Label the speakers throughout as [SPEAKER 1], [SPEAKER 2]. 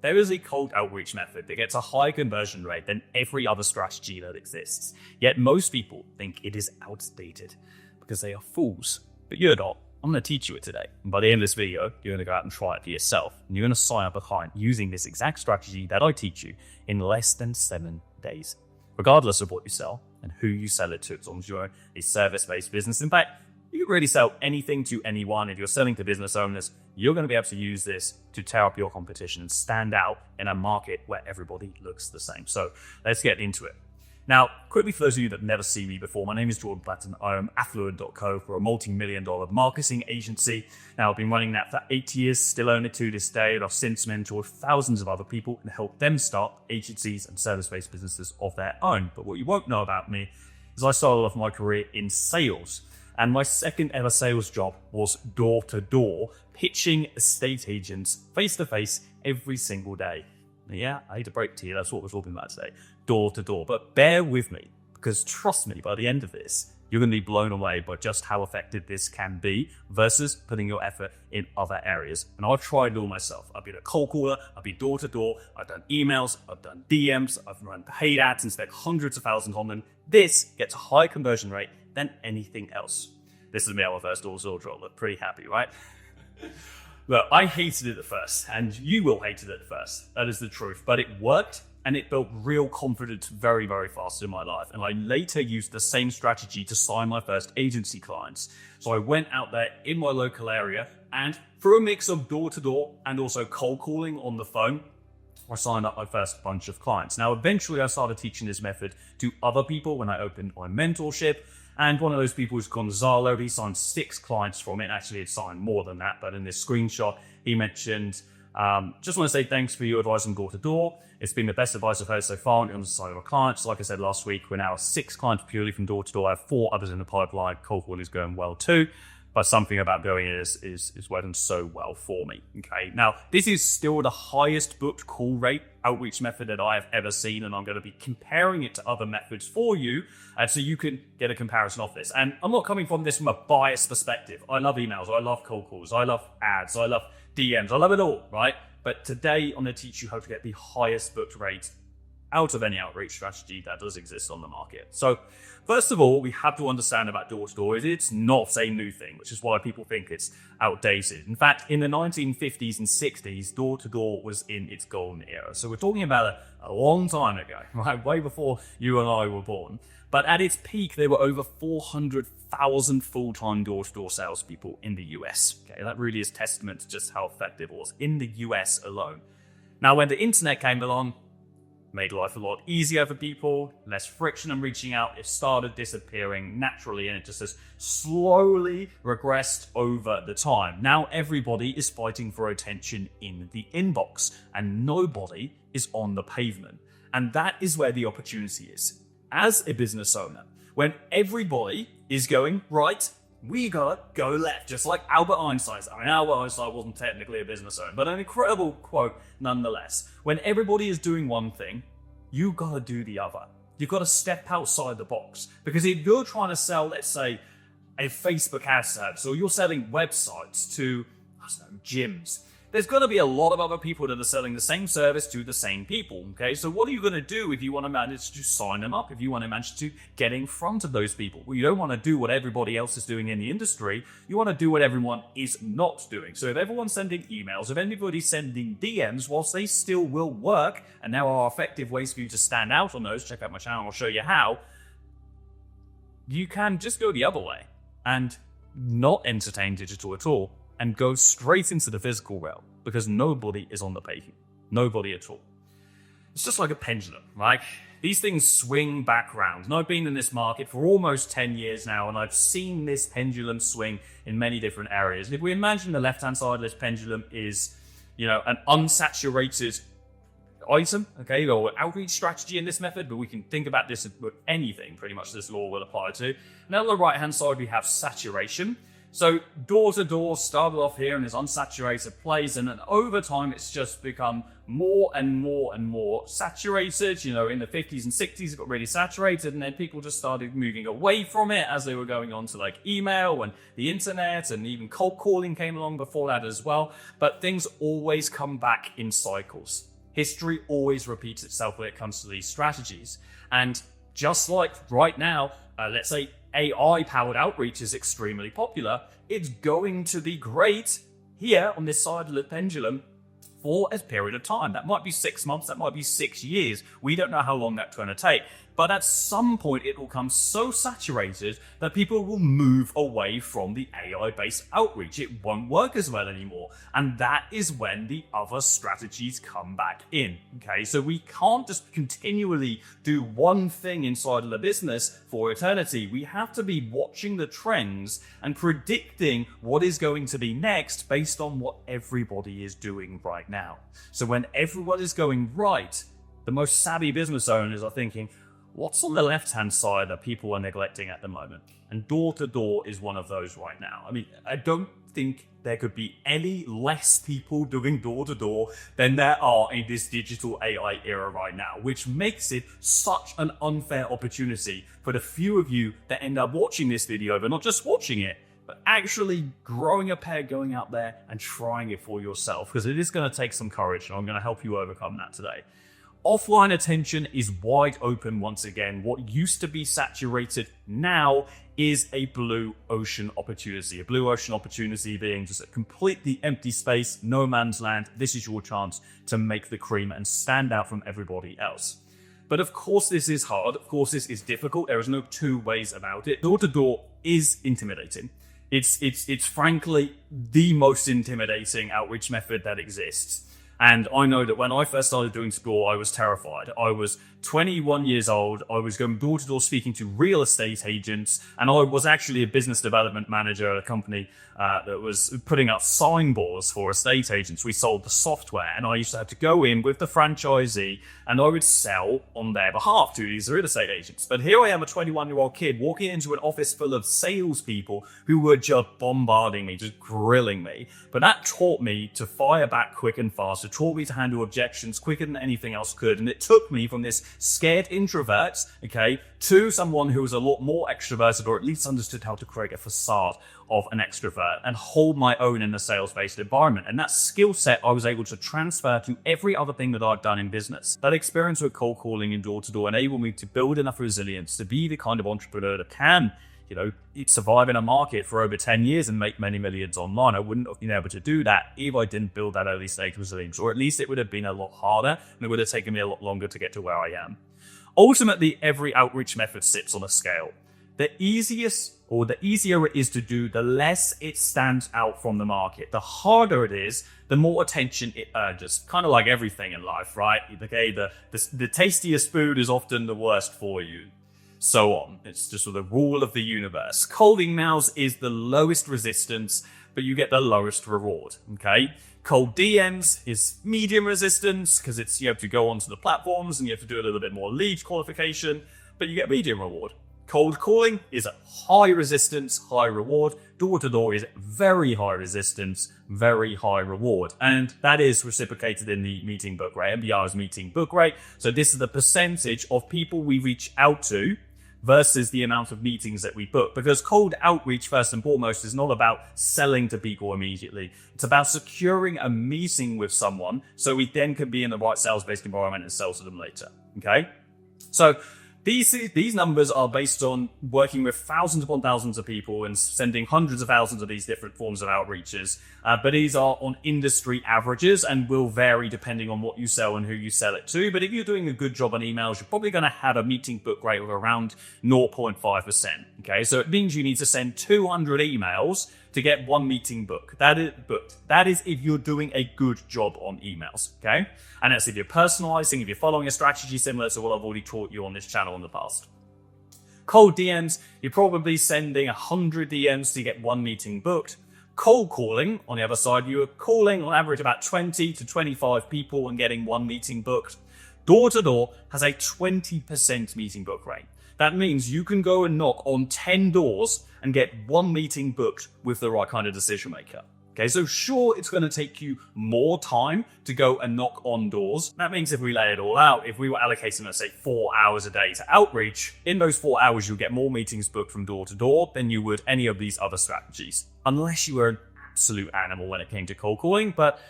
[SPEAKER 1] There is a cold outreach method that gets a higher conversion rate than every other strategy that exists. Yet most people think it is outdated because they are fools. But you're not. I'm going to teach you it today. And by the end of this video, you're going to go out and try it for yourself. And you're going to sign up a client using this exact strategy that I teach you in less than 7 days. Regardless of what you sell and who you sell it to, as long as you're a service-based business. In fact, you can really sell anything to anyone. If you're selling to business owners, you're going to be able to use this to tear up your competition and stand out in a market where everybody looks the same. So let's get into it. Now, quickly for those of you that never see me before, my name is Jordan Platten. I am affluent.co for a multi-million-dollar marketing agency. Now, I've been running that for 8 years, still own it to this day, and I've since mentored thousands of other people and helped them start agencies and service-based businesses of their own. But what you won't know about me is I started off my career in sales. And my second ever sales job was door-to-door, pitching estate agents face-to-face every single day. Yeah, I hate to break to you, that's what we're talking about today, door-to-door. But bear with me, because trust me, by the end of this, you're going to be blown away by just how effective this can be versus putting your effort in other areas. And I've tried it all myself. I've been a cold caller, I've been door-to-door, I've done emails, I've done DMs, I've run paid ads and spent hundreds of thousands on them. This gets a high conversion rate than anything else. This is me at my first door-to-door job. Look pretty happy, right? Look, I hated it at first, and you will hate it at first. That is the truth. But it worked, and it built real confidence very, very fast in my life. And I later used the same strategy to sign my first agency clients. So I went out there in my local area, and through a mix of door-to-door and also cold calling on the phone, I signed up my first bunch of clients. Now, eventually I started teaching this method to other people when I opened my mentorship. And one of those people is Gonzalo. He signed 6 clients from it. Actually, he'd signed more than that. But in this screenshot, he mentioned, just want to say thanks for your advice on door-to-door. It's been the best advice I've heard so far on the side of our clients. Like I said last week, we're now 6 clients purely from door-to-door. I have 4 others in the pipeline. Cold calling is going well too. But something about going is working so well for me. Okay, now this is still the highest booked call rate outreach method that I have ever seen, and I'm going to be comparing it to other methods for you, so you can get a comparison of this. And I'm not coming from this from a biased perspective. I love emails, I love cold calls, I love ads, I love DMs, I love it all, right? But today I'm going to teach you how to get the highest booked rate out of any outreach strategy that does exist on the market. So first of all, we have to understand about door-to-door is it's not a new thing, which is why people think it's outdated. In fact, in the 1950s and 60s, door-to-door was in its golden era. So we're talking about a long time ago, right? Way before you and I were born. But at its peak, there were over 400,000 full-time door-to-door salespeople in the US. Okay, that really is testament to just how effective it was in the US alone. Now, when the internet came along, made life a lot easier for people, less friction in reaching out, it started disappearing naturally, and it just has slowly regressed over the time. Now everybody is fighting for attention in the inbox, and nobody is on the pavement. And that is where the opportunity is. As a business owner, when everybody is going right, we gotta go left, just like Albert Einstein. I mean, Albert Einstein wasn't technically a business owner, but an incredible quote nonetheless. When everybody is doing one thing, you gotta do the other. You've got to step outside the box. Because if you're trying to sell, let's say, a Facebook ad service, or you're selling websites to, I don't know, gyms, there's going to be a lot of other people that are selling the same service to the same people, okay? So what are you going to do if you want to manage to sign them up, if you want to manage to get in front of those people? Well, you don't want to do what everybody else is doing in the industry. You want to do what everyone is not doing. So if everyone's sending emails, if anybody's sending DMs, whilst they still will work, and there are effective ways for you to stand out on those, check out my channel, I'll show you how, you can just go the other way and not entertain digital at all, and go straight into the physical realm, because nobody is on the pavement. Nobody at all. It's just like a pendulum, right? These things swing back round. And I've been in this market for almost 10 years now, and I've seen this pendulum swing in many different areas. And if we imagine the left-hand side of this pendulum is, an unsaturated item, okay, or outreach strategy in this method, but we can think about this with anything, pretty much this law will apply to. And on the right-hand side, we have saturation. So door-to-door started off here in this unsaturated place, and then over time it's just become more and more and more saturated. In the 50s and 60s it got really saturated, and then people just started moving away from it as they were going on to like email and the internet, and even cold calling came along before that as well. But things always come back in cycles. History always repeats itself when it comes to these strategies. And just like right now, let's say AI-powered outreach is extremely popular, it's going to be great here on this side of the pendulum for a period of time. That might be 6 months, that might be 6 years. We don't know how long that's going to take. But at some point, it will become so saturated that people will move away from the AI-based outreach. It won't work as well anymore. And that is when the other strategies come back in. Okay, so we can't just continually do one thing inside of the business for eternity. We have to be watching the trends and predicting what is going to be next based on what everybody is doing right now. So when everyone is going right, the most savvy business owners are thinking, what's on the left-hand side that people are neglecting at the moment? And door-to-door is one of those right now. I mean, I don't think there could be any less people doing door-to-door than there are in this digital AI era right now, which makes it such an unfair opportunity for the few of you that end up watching this video, but not just watching it, but actually growing a pair, going out there and trying it for yourself, because it is going to take some courage, and I'm going to help you overcome that today. Offline attention is wide open once again. What used to be saturated now is a blue ocean opportunity. A blue ocean opportunity being just a completely empty space, no man's land. This is your chance to make the cream and stand out from everybody else. But of course this is hard. Of course this is difficult. There is no two ways about it. Door-to-door is intimidating. It's frankly the most intimidating outreach method that exists. And I know that when I first started doing sport, I was terrified. I was 21 years old. I was going door to door speaking to real estate agents. And I was actually a business development manager at a company that was putting up signboards for estate agents. We sold the software, and I used to have to go in with the franchisee and I would sell on their behalf to these real estate agents. But here I am, a 21-year-old kid walking into an office full of salespeople who were just bombarding me, just grilling me. But that taught me to fire back quick and fast. It taught me to handle objections quicker than anything else could. And it took me from this scared introvert, okay, to someone who was a lot more extroverted, or at least understood how to create a facade of an extrovert and hold my own in a sales-based environment. And that skill set I was able to transfer to every other thing that I've done in business. That experience with cold calling and door-to-door enabled me to build enough resilience to be the kind of entrepreneur that can, survive in a market for over 10 years and make many millions online. I wouldn't have been able to do that if I didn't build that early stage resilience, or at least it would have been a lot harder and it would have taken me a lot longer to get to where I am. Ultimately, every outreach method sits on a scale. The easier it is to do, the less it stands out from the market. The harder it is, the more attention it urges. Kind of like everything in life, right? Okay, the tastiest food is often the worst for you. So on. It's just the rule of the universe. Cold emails is the lowest resistance, but you get the lowest reward. Okay. Cold DMs is medium resistance because you have to go onto the platforms and you have to do a little bit more lead qualification, but you get medium reward. Cold calling is a high resistance, high reward. Door-to-door is very high resistance, very high reward. And that is reciprocated in the meeting book rate, MBR's meeting book rate. So this is the percentage of people we reach out to versus the amount of meetings that we book. Because cold outreach, first and foremost, is not about selling to people immediately. It's about securing a meeting with someone so we then can be in the right sales-based environment and sell to them later. Okay? So these numbers are based on working with thousands upon thousands of people and sending hundreds of thousands of these different forms of outreaches. But these are on industry averages and will vary depending on what you sell and who you sell it to. But if you're doing a good job on emails, you're probably going to have a meeting book rate of around 0.5%. Okay, so it means you need to send 200 emails to get one meeting booked. That is if you're doing a good job on emails, okay? And that's if you're personalizing, if you're following a strategy similar to what I've already taught you on this channel in the past. Cold DMs, you're probably sending 100 DMs to get one meeting booked. Cold calling, on the other side, you are calling on average about 20 to 25 people and getting one meeting booked. Door-to-door has a 20% meeting book rate. That means you can go and knock on 10 doors and get one meeting booked with the right kind of decision maker. Okay, so sure, it's going to take you more time to go and knock on doors. That means if we lay it all out, if we were allocating, let's say, 4 hours a day to outreach, in those 4 hours, you'll get more meetings booked from door to door than you would any of these other strategies. Unless you were an absolute animal when it came to cold calling, but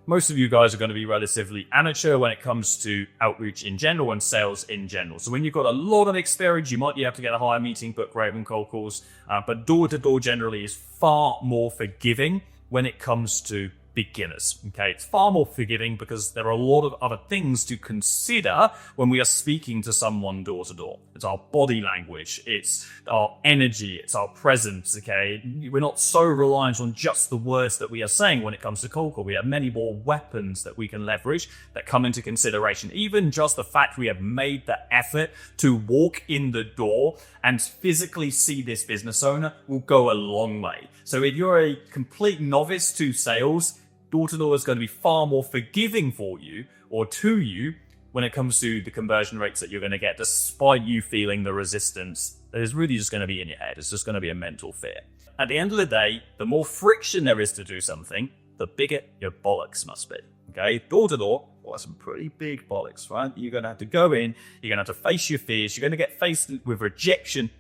[SPEAKER 1] most of you guys are going to be relatively amateur when it comes to outreach in general and sales in general. So when you've got a lot of experience, you might be able to get a higher meeting book rate than cold calls. But door-to-door generally is far more forgiving when it comes to beginners. Okay, it's far more forgiving because there are a lot of other things to consider when we are speaking to someone door to door. It's our body language, it's our energy, it's our presence. Okay, we're not so reliant on just the words that we are saying when it comes to cold call. We have many more weapons that we can leverage that come into consideration. Even just the fact we have made the effort to walk in the door and physically see this business owner will go a long way. So if you're a complete novice to sales, door-to-door is going to be far more forgiving for you or to you when it comes to the conversion rates that you're going to get, despite you feeling the resistance that is really just going to be in your head. It's just going to be a mental fear. At the end of the day, the more friction there is to do something, the bigger your bollocks must be. Okay, door-to-door, well, that's some pretty big bollocks, right? You're going to have to go in, you're going to have to face your fears, you're going to get faced with rejection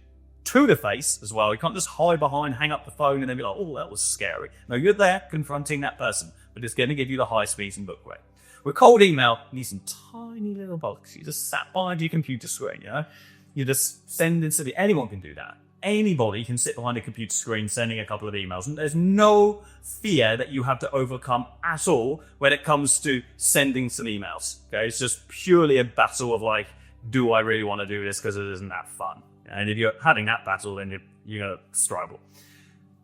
[SPEAKER 1] to the face as well. You can't just hide behind, hang up the phone, and then be like, oh, that was scary. No, you're there confronting that person, but it's going to give you the highest meeting book rate. With cold email, you need some tiny little box. You just sat behind your computer screen, you know? You just send instantly. Anyone can do that. Anybody can sit behind a computer screen sending a couple of emails, and there's no fear that you have to overcome at all when it comes to sending some emails. Okay, it's just purely a battle of like, do I really want to do this because it isn't that fun? And if you're having that battle, then you're going to struggle.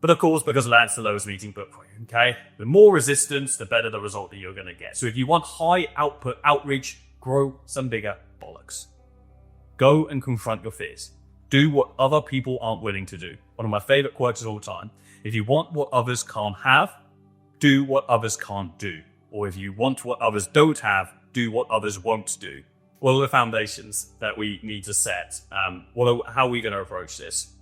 [SPEAKER 1] But of course, because that's the lowest meeting book rate, okay? The more resistance, the better the result that you're going to get. So if you want high output outreach, grow some bigger bollocks. Go and confront your fears. Do what other people aren't willing to do. One of my favorite quotes of all time. If you want what others can't have, do what others can't do. Or if you want what others don't have, do what others won't do. What are the foundations that we need to set? How are we going to approach this?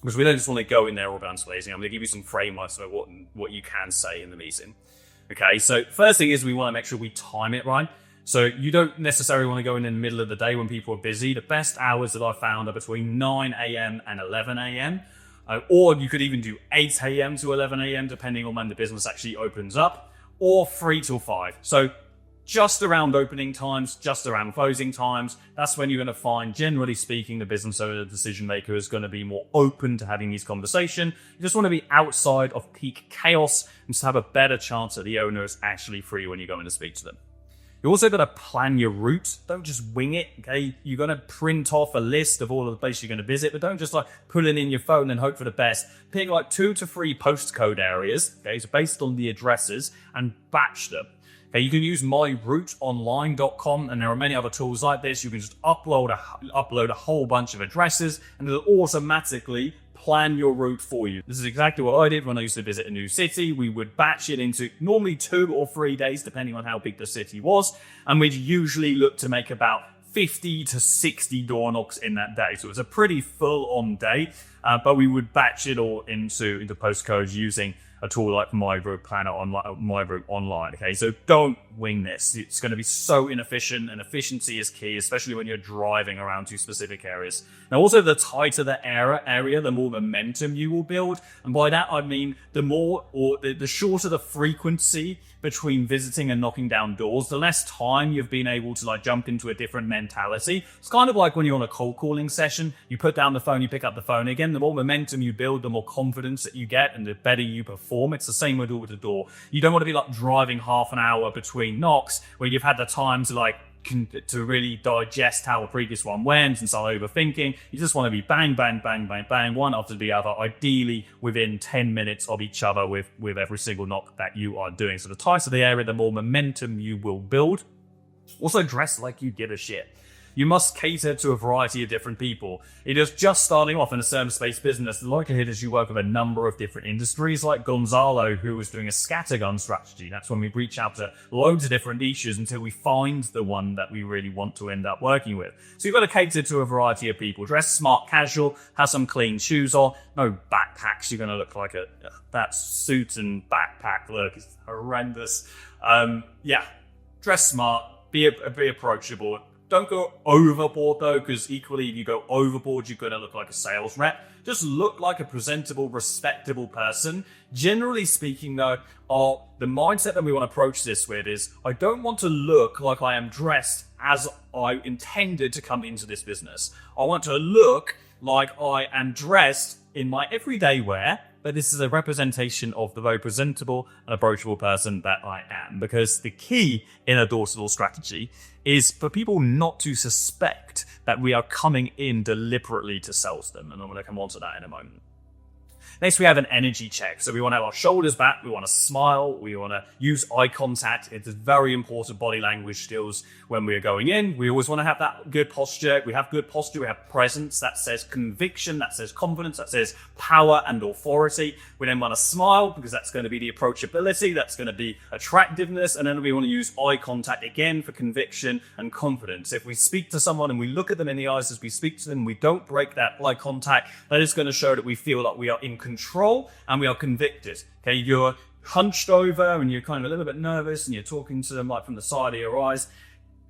[SPEAKER 1] Because we don't just want to go in there all guns blazing. I'm going to give you some frameworks of what you can say in the meeting. Okay, so first thing is we want to make sure we time it right. So you don't necessarily want to go in the middle of the day when people are busy. The best hours that I found are between 9 a.m. and 11 a.m. Or you could even do 8 a.m. to 11 a.m. depending on when the business actually opens up, or 3 till 5. So just around opening times, just around closing times, that's when you're going to find, generally speaking, the business owner, the decision maker is going to be more open to having these conversations. You just want to be outside of peak chaos and just have a better chance that the owner is actually free when you're going to speak to them. You're also going to plan your route. Don't just wing it, okay? You're going to print off a list of all of the places you're going to visit, but don't just like put it in your phone and hope for the best. Pick like 2 to 3 postcode areas, okay? So based on the addresses, and batch them. Okay, you can use myrouteonline.com, and there are many other tools like this. You can just upload a whole bunch of addresses, and it'll automatically plan your route for you. This is exactly what I did when I used to visit a new city. We would batch it into normally 2 or 3 days, depending on how big the city was, and we'd usually look to make about 50 to 60 door knocks in that day. So it was a pretty full-on day, but we would batch it all into postcodes using a tool like My Route Planner online, My Route Online. Okay, so don't wing this. It's going to be so inefficient, and efficiency is key, especially when you're driving around to specific areas. Now, also, the tighter the area, the more momentum you will build, and by that I mean the shorter the frequency between visiting and knocking down doors, the less time you've been able to like jump into a different mentality. It's kind of like when you're on a cold calling session, you put down the phone, you pick up the phone again. The more momentum you build, the more confidence that you get, and the better you perform. It's the same with door to door. You don't want to be like driving half an hour between knocks where you've had the time to really digest how a previous one went and start overthinking. You just want to be bang, bang, bang, bang, bang, one after the other, ideally within 10 minutes of each other with every single knock that you are doing. So the tighter the area, the more momentum you will build. Also, dress like you give a shit. You must cater to a variety of different people. It is just starting off in a service-based business. The likelihood is you work with a number of different industries, like Gonzalo, who was doing a scattergun strategy. That's when we reach out to loads of different niches until we find the one that we really want to end up working with. So you've got to cater to a variety of people. Dress smart, casual, have some clean shoes on, no backpacks. You're going to look like that suit and backpack look is horrendous. Dress smart, be approachable. Don't go overboard though, because equally if you go overboard, you're going to look like a sales rep. Just look like a presentable, respectable person. Generally speaking though, the mindset that we want to approach this with is, I don't want to look like I am dressed as I intended to come into this business. I want to look like I am dressed in my everyday wear, but this is a representation of the very presentable and approachable person that I am. Because the key in a door-to-door strategy is for people not to suspect that we are coming in deliberately to sell them. And I'm going to come on to that in a moment. Next, we have an energy check. So we want to have our shoulders back. We want to smile. We want to use eye contact. It's very important body language skills when we're going in. We always want to have that good posture. We have good posture. We have presence. That says conviction. That says confidence. That says power and authority. We then want to smile because that's going to be the approachability. That's going to be attractiveness. And then we want to use eye contact again for conviction and confidence. If we speak to someone and we look at them in the eyes as we speak to them, we don't break that eye contact. That is going to show that we feel like we are in control and we are convicted. Okay, you're hunched over and you're kind of a little bit nervous and you're talking to them like from the side of your eyes.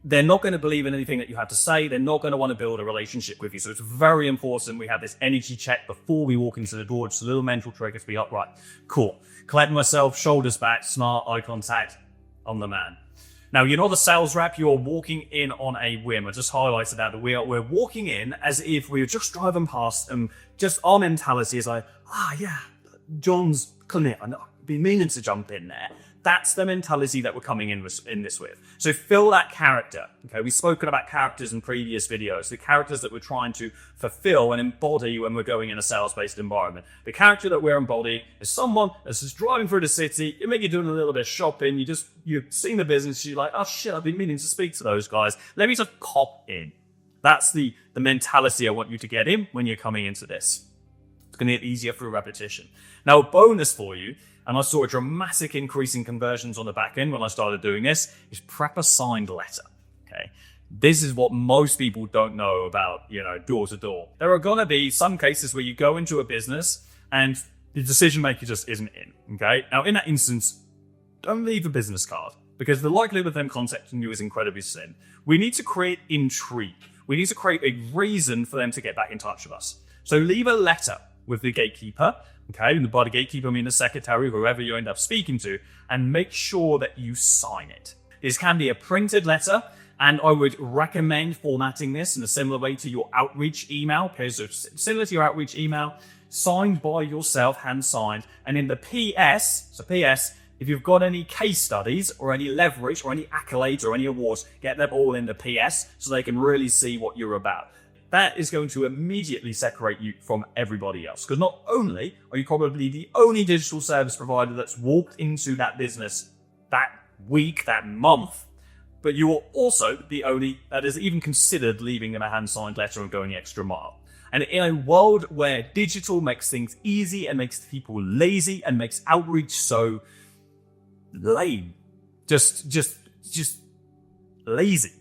[SPEAKER 1] They're not going to believe in anything that you have to say. They're not going to want to build a relationship with you. So it's very important we have this energy check before we walk into the door. Just a little mental trigger to be upright. Cool. Collect myself, shoulders back, smart, eye contact. I'm the man. Now, you're not a sales rep. You're walking in on a whim. I just highlighted that we're walking in as if we were just driving past, and just our mentality is like, yeah, John's clinic. I've been meaning to jump in there. That's the mentality that we're coming in this with. So fill that character. Okay, we've spoken about characters in previous videos. The characters that we're trying to fulfill and embody when we're going in a sales-based environment. The character that we're embodying is someone that's just driving through the city. You may be doing a little bit of shopping. You've seen the business. You're like, oh shit, I've been meaning to speak to those guys. Let me just cop in. That's the mentality I want you to get in when you're coming into this. It's going to get easier through repetition. Now, a bonus for you, and I saw a dramatic increase in conversions on the back end when I started doing this, is prep a signed letter. Okay, this is what most people don't know about, door to door. There are gonna be some cases where you go into a business and the decision maker just isn't in. Okay, now in that instance, don't leave a business card because the likelihood of them contacting you is incredibly slim. We need to create intrigue. We need to create a reason for them to get back in touch with us. So leave a letter with the gatekeeper. Okay, and by the gatekeeper, I mean the secretary, whoever you end up speaking to, and make sure that you sign it. This can be a printed letter, and I would recommend formatting this in a similar way to your outreach email. Okay, so similar to your outreach email, signed by yourself, hand signed, and in the PS, if you've got any case studies or any leverage or any accolades or any awards, get them all in the PS so they can really see what you're about. That is going to immediately separate you from everybody else. Because not only are you probably the only digital service provider that's walked into that business that week, that month, but you are also the only that has even considered leaving them a hand-signed letter and going the extra mile. And in a world where digital makes things easy and makes people lazy and makes outreach so lame, just lazy,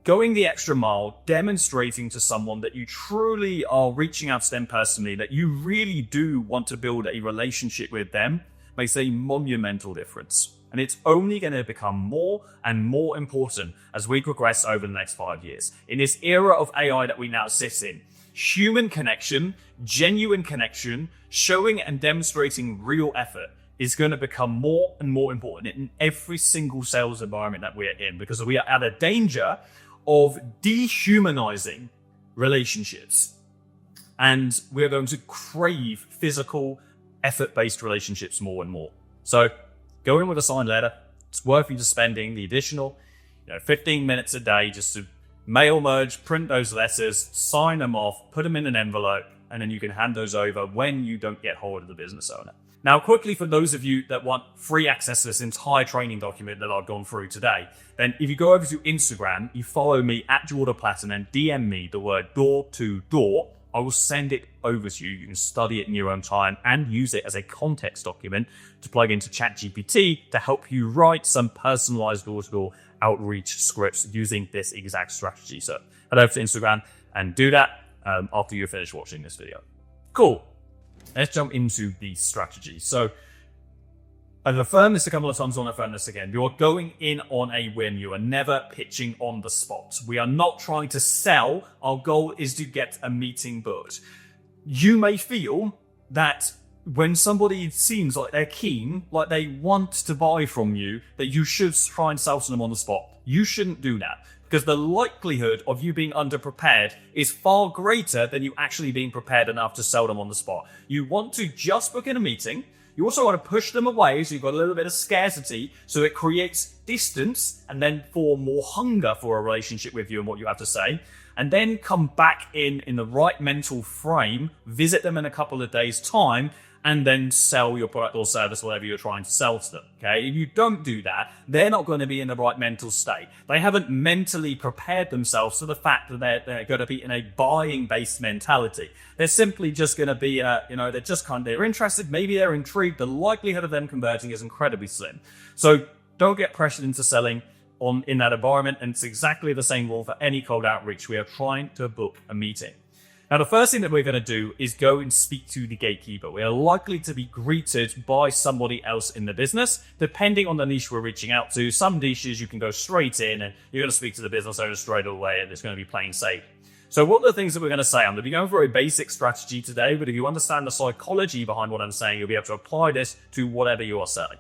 [SPEAKER 1] going the extra mile, demonstrating to someone that you truly are reaching out to them personally, that you really do want to build a relationship with them, makes a monumental difference. And it's only going to become more and more important as we progress over the next 5 years. In this era of AI that we now sit in, human connection, genuine connection, showing and demonstrating real effort is going to become more and more important in every single sales environment that we're in, because we are at a danger of dehumanizing relationships. And we're going to crave physical, effort-based relationships more and more. So go in with a signed letter. It's worth you just spending the additional 15 minutes a day just to mail merge, print those letters, sign them off, put them in an envelope, and then you can hand those over when you don't get hold of the business owner. Now, quickly, for those of you that want free access to this entire training document that I've gone through today, then if you go over to Instagram, you follow me at Platten and DM me the word door to door, I will send it over to you. You can study it in your own time and use it as a context document to plug into ChatGPT to help you write some personalized door-to-door outreach scripts using this exact strategy. So head over to Instagram and do that after you finish watching this video. Cool. Let's jump into the strategy. So I've affirmed this a couple of times, I'll affirm this again. You are going in on a win. You are never pitching on the spot. We are not trying to sell. Our goal is to get a meeting booked. You may feel that when somebody seems like they're keen, like they want to buy from you, that you should try and sell to them on the spot. You shouldn't do that, because the likelihood of you being underprepared is far greater than you actually being prepared enough to sell them on the spot. You want to just book in a meeting. You also want to push them away, so you've got a little bit of scarcity, so it creates distance and then for more hunger for a relationship with you and what you have to say. And then come back in the right mental frame, visit them in a couple of days' time, and then sell your product or service, whatever you're trying to sell to them. Okay? If you don't do that, they're not going to be in the right mental state. They haven't mentally prepared themselves for the fact that they're going to be in a buying-based mentality. They're simply just going to be, they're interested, maybe they're intrigued. The likelihood of them converting is incredibly slim. So don't get pressured into selling in that environment. And it's exactly the same rule for any cold outreach. We are trying to book a meeting. Now, the first thing that we're going to do is go and speak to the gatekeeper. We are likely to be greeted by somebody else in the business, depending on the niche we're reaching out to. Some niches you can go straight in and you're going to speak to the business owner straight away and it's going to be plain safe. So what are the things that we're going to say? I'm going to be going for a basic strategy today, but if you understand the psychology behind what I'm saying, you'll be able to apply this to whatever you are selling.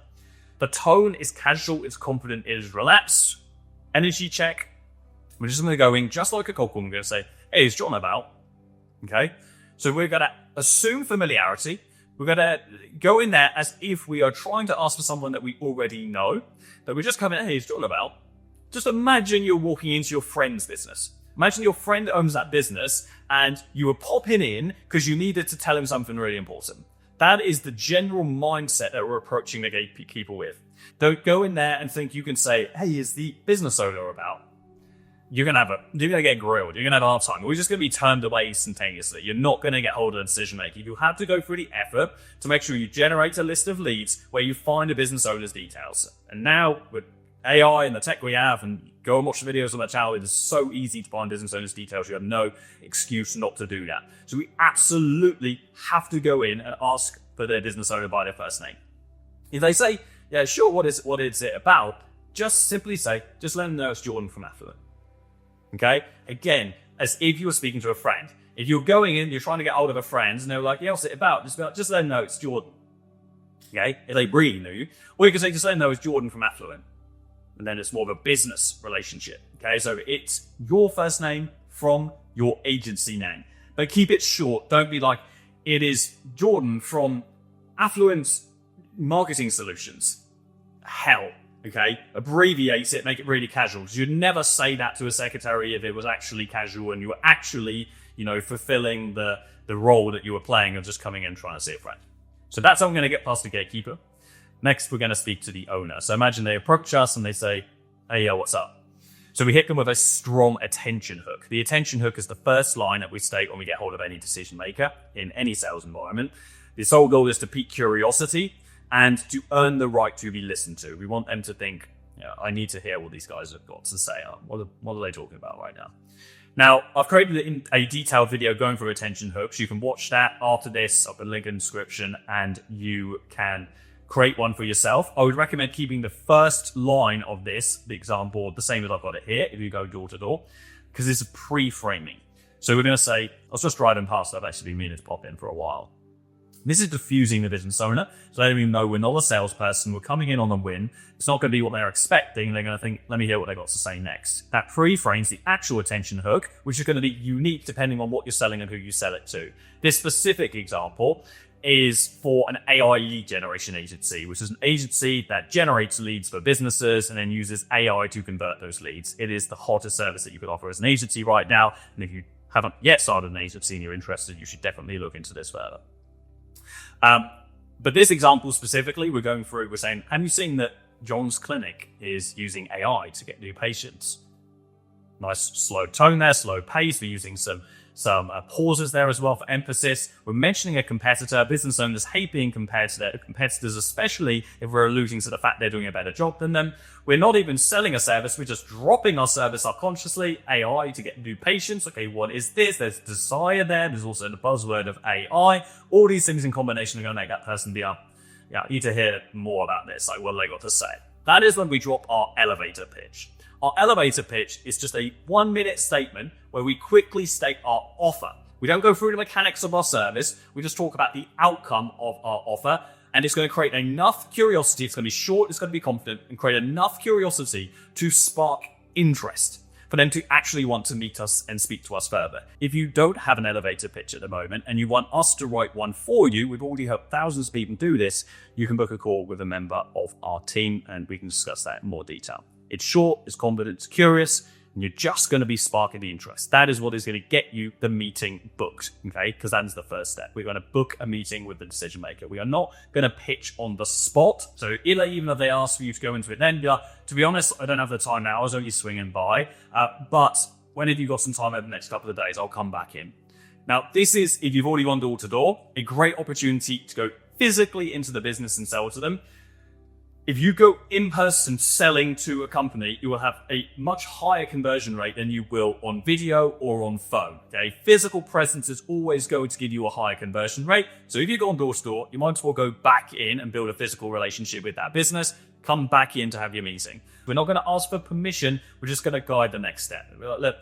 [SPEAKER 1] The tone is casual, it's confident, it is relaxed. Energy check. We're just going to go in just like a cold call. I'm going to say, hey, is John about? Okay, so we're going to assume familiarity. We're going to go in there as if we are trying to ask for someone that we already know, that we're just coming, hey, it's John about. Just imagine you're walking into your friend's business. Imagine your friend owns that business and you were popping in because you needed to tell him something really important. That is the general mindset that we're approaching the gatekeeper with. Don't go in there and think you can say, hey, is the business owner about? You're going to get grilled. You're going to have a hard time. We're just going to be turned away instantaneously. You're not going to get hold of the decision making. You have to go through the effort to make sure you generate a list of leads where you find a business owner's details. And now with AI and the tech we have, and go and watch the videos on that channel, it is so easy to find business owners' details. You have no excuse not to do that. So we absolutely have to go in and ask for their business owner by their first name. If they say, yeah, sure, what is it about? Just simply say, just let them know it's Jordan from Affluent. Okay? Again, as if you were speaking to a friend. If you're going in, you're trying to get hold of a friend, and they're like, yeah, what's it about? Just let them know it's Jordan. Okay? If they really know you. Or you can say, just let them know it's Jordan from Affluent. And then it's more of a business relationship. Okay? So it's your first name from your agency name. But keep it short. Don't be like, it is Jordan from Affluent Marketing Solutions. Hell. Okay, abbreviate it, make it really casual. Because you'd never say that to a secretary if it was actually casual and you were actually, fulfilling the role that you were playing of just coming in trying to see a friend. So that's how I'm going to get past the gatekeeper. Next, we're going to speak to the owner. So imagine they approach us and they say, hey, yo, what's up? So we hit them with a strong attention hook. The attention hook is the first line that we state when we get hold of any decision maker in any sales environment. The sole goal is to pique curiosity and to earn the right to be listened to. We want them to think, I need to hear what these guys have got to say. What are they talking about right now? Now, I've created a detailed video going through attention hooks. You can watch that after this. I'll put a link in the description, and you can create one for yourself. I would recommend keeping the first line of this, the example, the same as I've got it here, if you go door to door, because it's a pre-framing. So we're going to say, I was just driving past, I've actually been meaning to pop in for a while. This is diffusing the business owner, so letting them know we're not a salesperson, we're coming in on a win. It's not going to be what they're expecting. They're going to think, let me hear what they've got to say next. That pre-frames the actual attention hook, which is going to be unique depending on what you're selling and who you sell it to. This specific example is for an AI lead generation agency, which is an agency that generates leads for businesses and then uses AI to convert those leads. It is the hottest service that you could offer as an agency right now, and if you haven't yet started an agency and you're interested, you should definitely look into this further. But this example specifically, we're saying, have you seen that John's clinic is using AI to get new patients? Nice slow tone there, slow pace. We're using some pauses there as well for emphasis. We're mentioning a competitor. Business owners hate being compared to their competitors, especially if we're alluding to the fact they're doing a better job than them. We're not even selling a service. We're just dropping our service subconsciously. AI to get new patients. Okay, what is this? There's desire there. There's also the buzzword of AI. All these things in combination are going to make that person be up. Yeah, I need to hear more about this. Like, what have they got to say? That is when we drop our elevator pitch. Our elevator pitch is just a 1-minute statement where we quickly state our offer. We don't go through the mechanics of our service. We just talk about the outcome of our offer. And it's going to create enough curiosity. It's going to be short, it's going to be confident, and create enough curiosity to spark interest for them to actually want to meet us and speak to us further. If you don't have an elevator pitch at the moment and you want us to write one for you, we've already helped thousands of people do this, you can book a call with a member of our team and we can discuss that in more detail. It's short, it's confident, it's curious, and you're just going to be sparking the interest. That is what is going to get you the meeting booked, okay? Because that is the first step. We're going to book a meeting with the decision maker. We are not going to pitch on the spot. So even if they ask for you to go into it then, to be honest, I don't have the time now. I was only swinging by. But when have you got some time over the next couple of days? I'll come back in. Now, this is, if you've already gone door to door, a great opportunity to go physically into the business and sell to them. If you go in person selling to a company, you will have a much higher conversion rate than you will on video or on phone. Okay, physical presence is always going to give you a higher conversion rate. So if you go on door to door, you might as well go back in and build a physical relationship with that business. Come back in to have your meeting. We're not going to ask for permission. We're just going to guide the next step.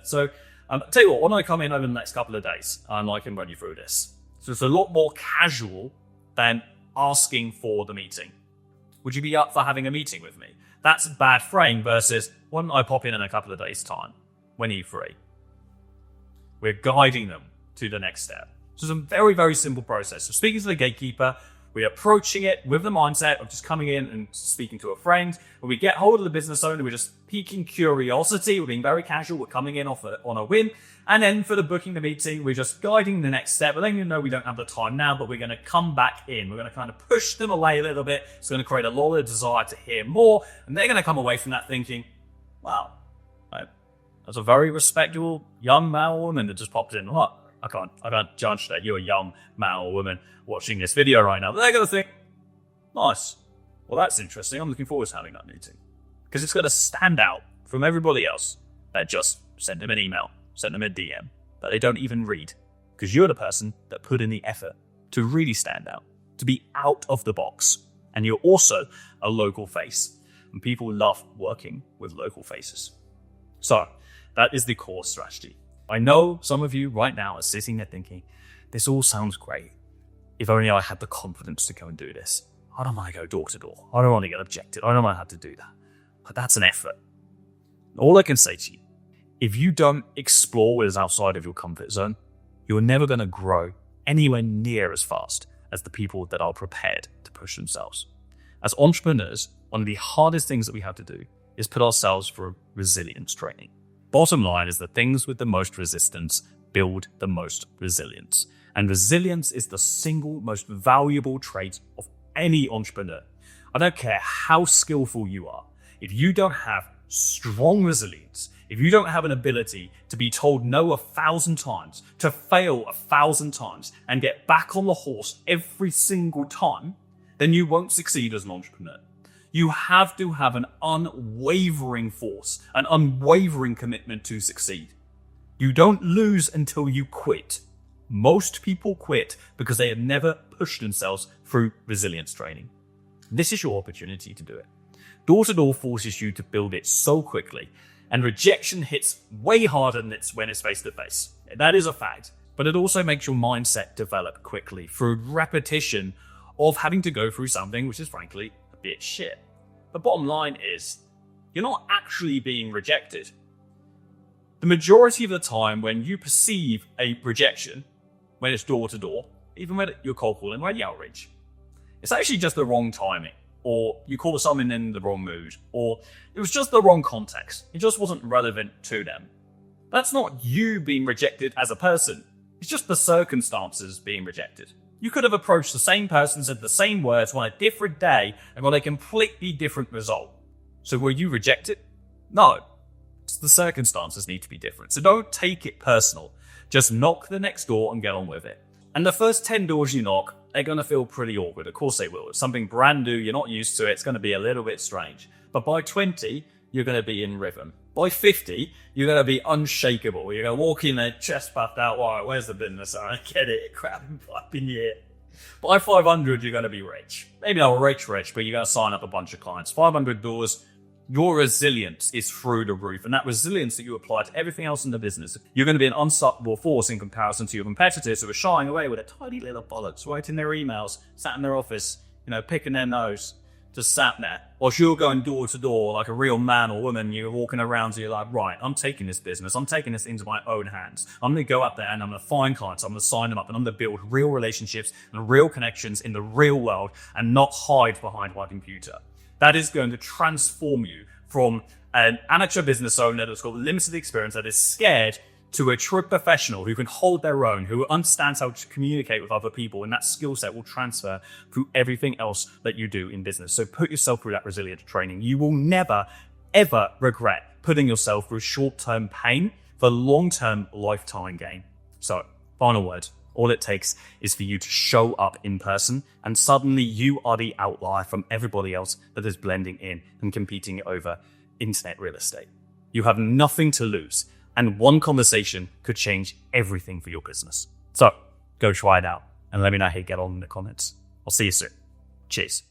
[SPEAKER 1] So I'll tell you what, when I come in over the next couple of days, I can run you through this. So it's a lot more casual than asking for the meeting. Would you be up for having a meeting with me? That's a bad frame versus, why don't I pop in a couple of days' time? When are you free? We're guiding them to the next step. So it's a very, very simple process. So speaking to the gatekeeper, we're approaching it with the mindset of just coming in and speaking to a friend. When we get hold of the business owner, we're just piquing curiosity. We're being very casual. We're coming in on a whim. And then for the booking the meeting, we're just guiding the next step. We're letting them know we don't have the time now, but we're going to come back in. We're going to kind of push them away a little bit. It's going to create a lot of desire to hear more. And they're going to come away from that thinking, wow, that's a very respectable young male or woman that just popped in. What? I can't judge that you're a young male or woman watching this video right now. But they're going to think, nice. Well, that's interesting. I'm looking forward to having that meeting. Because it's going to stand out from everybody else that just sent them an email, sent them a DM, that they don't even read. Because you're the person that put in the effort to really stand out, to be out of the box. And you're also a local face. And people love working with local faces. So that is the core strategy. I know some of you right now are sitting there thinking, this all sounds great. If only I had the confidence to go and do this. I don't want to go door to door. I don't want to get objected. I don't want to have to do that. But that's an effort. All I can say to you, if you don't explore what is outside of your comfort zone, you're never going to grow anywhere near as fast as the people that are prepared to push themselves. As entrepreneurs, one of the hardest things that we have to do is put ourselves through resilience training. Bottom line is that things with the most resistance build the most resilience. And resilience is the single most valuable trait of any entrepreneur. I don't care how skillful you are. If you don't have strong resilience, if you don't have an ability to be told no 1,000 times, to fail 1,000 times, and get back on the horse every single time, then you won't succeed as an entrepreneur. You have to have an unwavering force, an unwavering commitment to succeed. You don't lose until you quit. Most people quit because they have never pushed themselves through resilience training. This is your opportunity to do it. Door-to-door forces you to build it so quickly, and rejection hits way harder than when it's face-to-face. That is a fact, but it also makes your mindset develop quickly through repetition of having to go through something which is frankly a bit shit. The bottom line is, you're not actually being rejected. The majority of the time when you perceive a rejection, when it's door-to-door, even when you're cold calling, when you're outreach, it's actually just the wrong timing, or you call someone in the wrong mood, or it was just the wrong context. It just wasn't relevant to them. That's not you being rejected as a person. It's just the circumstances being rejected. You could have approached the same person, said the same words on a different day, and got a completely different result. So were you rejected? No. It's the circumstances need to be different. So don't take it personal. Just knock the next door and get on with it. And the first 10 doors you knock, they're going to feel pretty awkward. Of course they will. It's something brand new, you're not used to it, it's going to be a little bit strange. But by 20, you're going to be in rhythm. By 50, you're going to be unshakable. You're going to walk in there, chest puffed out, all right, where's the business? I get it, crap, up in here. By 500, you're going to be rich. Maybe not rich, but you're going to sign up a bunch of clients. 500 doors, your resilience is through the roof. And that resilience that you apply to everything else in the business, you're going to be an unstoppable force in comparison to your competitors who are shying away with a tiny little bollocks, writing their emails, sat in their office, picking their nose, just sat there. Whilst you're going door to door like a real man or woman, you're walking around, so you're like, right, I'm taking this business. I'm taking this into my own hands. I'm going to go out there and I'm going to find clients. I'm going to sign them up and I'm going to build real relationships and real connections in the real world and not hide behind my computer. That is going to transform you from an amateur business owner that's got limited experience, that is scared, to a true professional who can hold their own, who understands how to communicate with other people, and that skill set will transfer through everything else that you do in business. So put yourself through that resilience training. You will never, ever regret putting yourself through short-term pain for long-term lifetime gain. So, final word. All it takes is for you to show up in person, and suddenly you are the outlier from everybody else that is blending in and competing over internet real estate. You have nothing to lose, and one conversation could change everything for your business. So go try it out and let me know how you get on in the comments. I'll see you soon. Cheers.